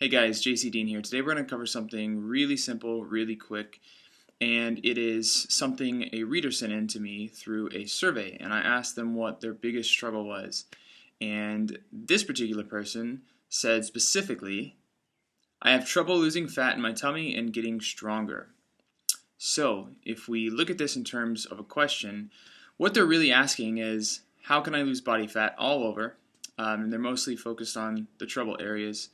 Hey guys, JC Dean here. Today we're going to cover something really simple, really quick, and it is something a reader sent in to me through a survey, and I asked them what their biggest struggle was. And this particular person said specifically, I have trouble losing fat in my tummy and getting stronger. So, if we look at this in terms of a question, what they're really asking is, how can I lose body fat all over? And they're mostly focused on the trouble areas,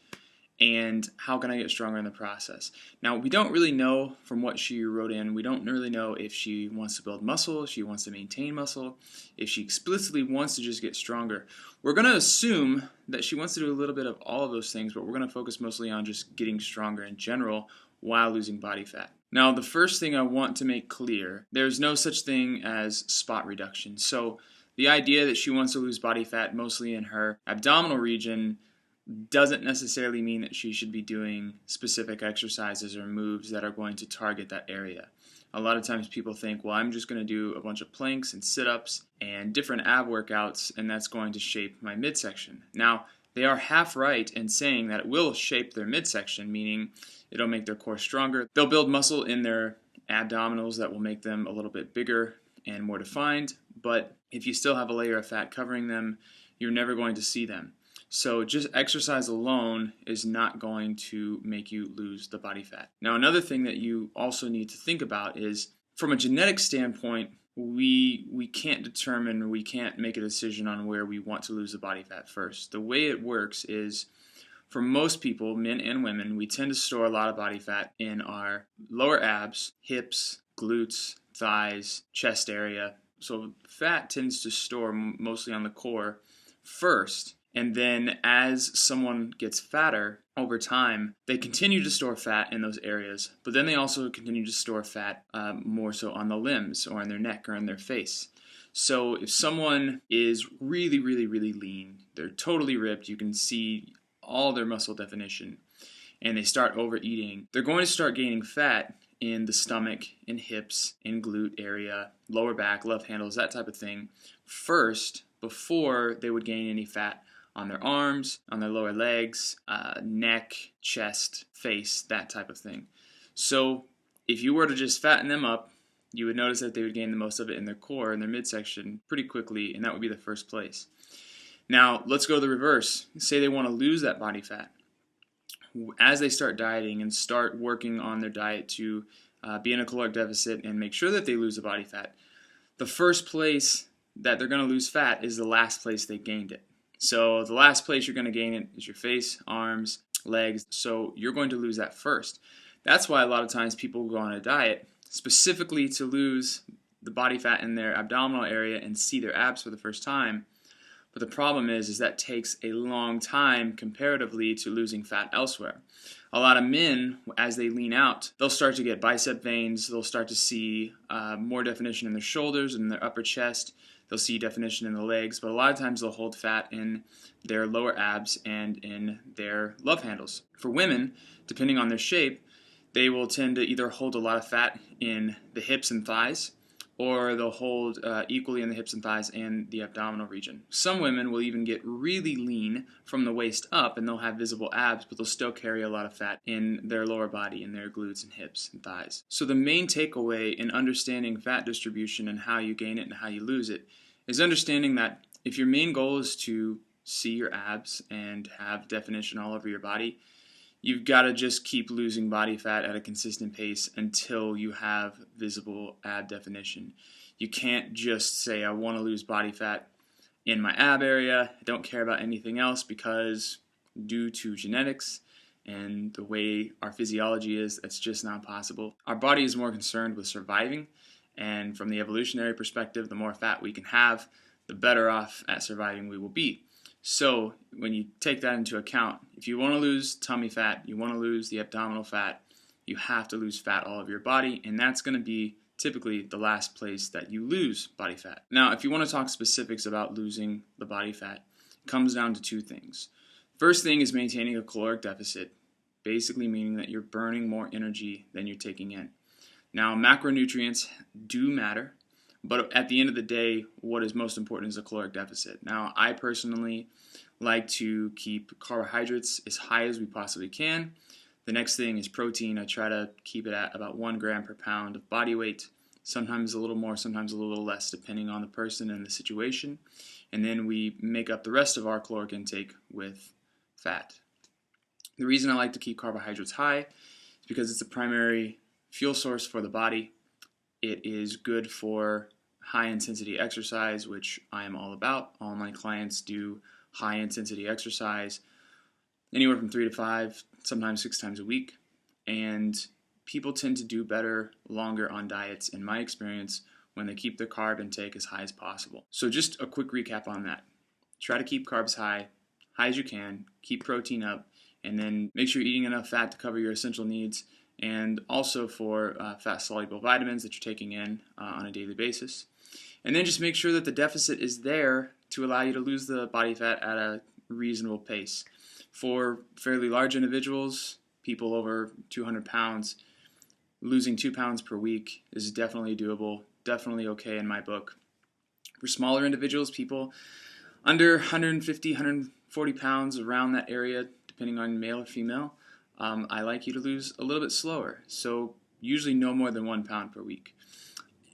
and how can I get stronger in the process? Now, we don't really know from what she wrote in, we don't really know if she wants to build muscle, if she wants to maintain muscle, if she explicitly wants to just get stronger. We're going to assume that she wants to do a little bit of all of those things, but we're going to focus mostly on just getting stronger in general while losing body fat. Now, the first thing I want to make clear, there's no such thing as spot reduction. So the idea that she wants to lose body fat mostly in her abdominal region doesn't necessarily mean that she should be doing specific exercises or moves that are going to target that area. A lot of times people think, well, I'm just going to do a bunch of planks and sit-ups and different ab workouts, and that's going to shape my midsection. Now, they are half right in saying that it will shape their midsection, meaning it'll make their core stronger. They'll build muscle in their abdominals that will make them a little bit bigger and more defined, but if you still have a layer of fat covering them, you're never going to see them. So just exercise alone is not going to make you lose the body fat. Now, another thing that you also need to think about is, from a genetic standpoint, we can't determine, we can't make a decision on where we want to lose the body fat first. The way it works is, for most people, men and women, we tend to store a lot of body fat in our lower abs, hips, glutes, thighs, chest area. So fat tends to store mostly on the core first. And then as someone gets fatter over time, they continue to store fat in those areas, but then they also continue to store fat more so on the limbs or on their neck or in their face. So if someone is really, really, really lean, they're totally ripped, you can see all their muscle definition, and they start overeating, they're going to start gaining fat in the stomach, in hips, in glute area, lower back, love handles, that type of thing, first before they would gain any fat on their arms, on their lower legs, neck, chest, face, that type of thing. So if you were to just fatten them up, you would notice that they would gain the most of it in their core and their midsection pretty quickly, and that would be the first place. Now, let's go to the reverse. Say they want to lose that body fat. As they start dieting and start working on their diet to be in a caloric deficit and make sure that they lose the body fat, the first place that they're going to lose fat is the last place they gained it. So the last place you're going to gain it is your face, arms, legs. So you're going to lose that first. That's why a lot of times people go on a diet specifically to lose the body fat in their abdominal area and see their abs for the first time. But the problem is that takes a long time comparatively to losing fat elsewhere. A lot of men, as they lean out, they'll start to get bicep veins. They'll start to see more definition in their shoulders and their upper chest. They'll see definition in the legs, but a lot of times they'll hold fat in their lower abs and in their love handles. For women, depending on their shape, they will tend to either hold a lot of fat in the hips and thighs, or they'll hold equally in the hips and thighs and the abdominal region. Some women will even get really lean from the waist up, and they'll have visible abs, but they'll still carry a lot of fat in their lower body, in their glutes and hips and thighs. So the main takeaway in understanding fat distribution and how you gain it and how you lose it is understanding that if your main goal is to see your abs and have definition all over your body, you've got to just keep losing body fat at a consistent pace until you have visible ab definition. You can't just say, I want to lose body fat in my ab area, I don't care about anything else, because due to genetics and the way our physiology is, that's just not possible. Our body is more concerned with surviving, and from the evolutionary perspective, the more fat we can have, the better off at surviving we will be. So when you take that into account, if you want to lose tummy fat, you want to lose the abdominal fat, you have to lose fat all over your body, and that's going to be typically the last place that you lose body fat. Now, if you want to talk specifics about losing the body fat, it comes down to two things. First thing is maintaining a caloric deficit, basically meaning that you're burning more energy than you're taking in. Now, macronutrients do matter, but at the end of the day, what is most important is a caloric deficit. Now, I personally like to keep carbohydrates as high as we possibly can. The next thing is protein. I try to keep it at about 1 gram per pound of body weight, sometimes a little more, sometimes a little less, depending on the person and the situation. And then we make up the rest of our caloric intake with fat. The reason I like to keep carbohydrates high is because it's a primary fuel source for the body. It is good for high intensity exercise, which I am all about. All my clients do high intensity exercise, anywhere from 3 to 5, sometimes 6 times a week. And people tend to do better longer on diets, in my experience, when they keep their carb intake as high as possible. So just a quick recap on that. Try to keep carbs high as you can, keep protein up, and then make sure you're eating enough fat to cover your essential needs, and also for fat-soluble vitamins that you're taking in on a daily basis. And then just make sure that the deficit is there to allow you to lose the body fat at a reasonable pace. For fairly large individuals, people over 200 pounds, losing 2 pounds per week is definitely doable, definitely okay in my book. For smaller individuals, people under 150, 140 pounds, around that area, depending on male or female, I like you to lose a little bit slower. So usually no more than 1 pound per week.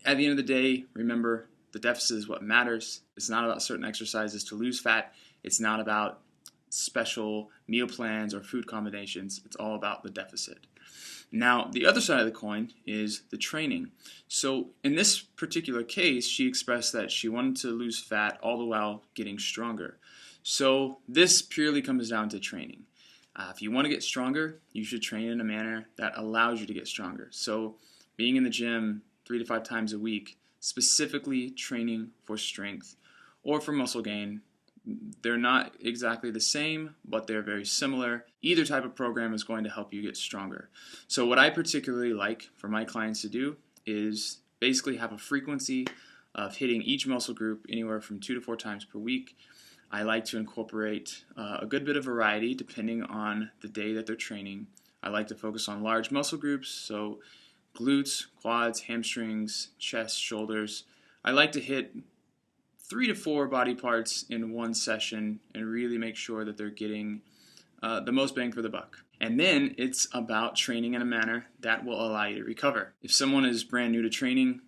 At the end of the day, remember, the deficit is what matters. It's not about certain exercises to lose fat. It's not about special meal plans or food combinations. It's all about the deficit. Now, the other side of the coin is the training. So in this particular case, she expressed that she wanted to lose fat all the while getting stronger. So this purely comes down to training. If you want to get stronger, you should train in a manner that allows you to get stronger. So being in the gym 3 to 5 times a week, specifically training for strength or for muscle gain. They're not exactly the same, but they're very similar. Either type of program is going to help you get stronger. So what I particularly like for my clients to do is basically have a frequency of hitting each muscle group anywhere from 2 to 4 times per week. I like to incorporate a good bit of variety depending on the day that they're training. I like to focus on large muscle groups, so glutes, quads, hamstrings, chest, shoulders. I like to hit 3 to 4 body parts in one session and really make sure that they're getting the most bang for the buck. And then it's about training in a manner that will allow you to recover. If someone is brand new to training,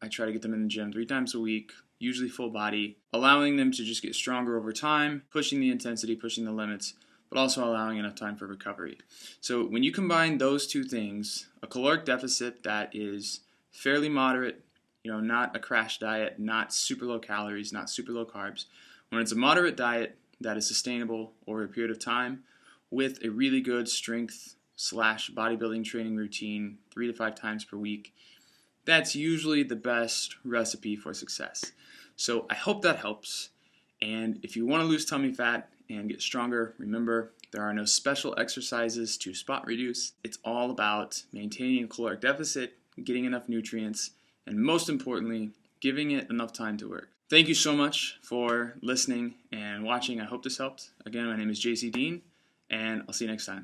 I try to get them in the gym 3 times a week, usually full body, allowing them to just get stronger over time, pushing the intensity, pushing the limits, but also allowing enough time for recovery. So when you combine those two things, a caloric deficit that is fairly moderate, not a crash diet, not super low calories, not super low carbs, when it's a moderate diet that is sustainable over a period of time with a really good strength / bodybuilding training routine 3 to 5 times per week, that's usually the best recipe for success. So I hope that helps. And if you want to lose tummy fat and get stronger, remember, there are no special exercises to spot reduce. It's all about maintaining a caloric deficit, getting enough nutrients, and most importantly, giving it enough time to work. Thank you so much for listening and watching. I hope this helped. Again, my name is JC Dean, and I'll see you next time.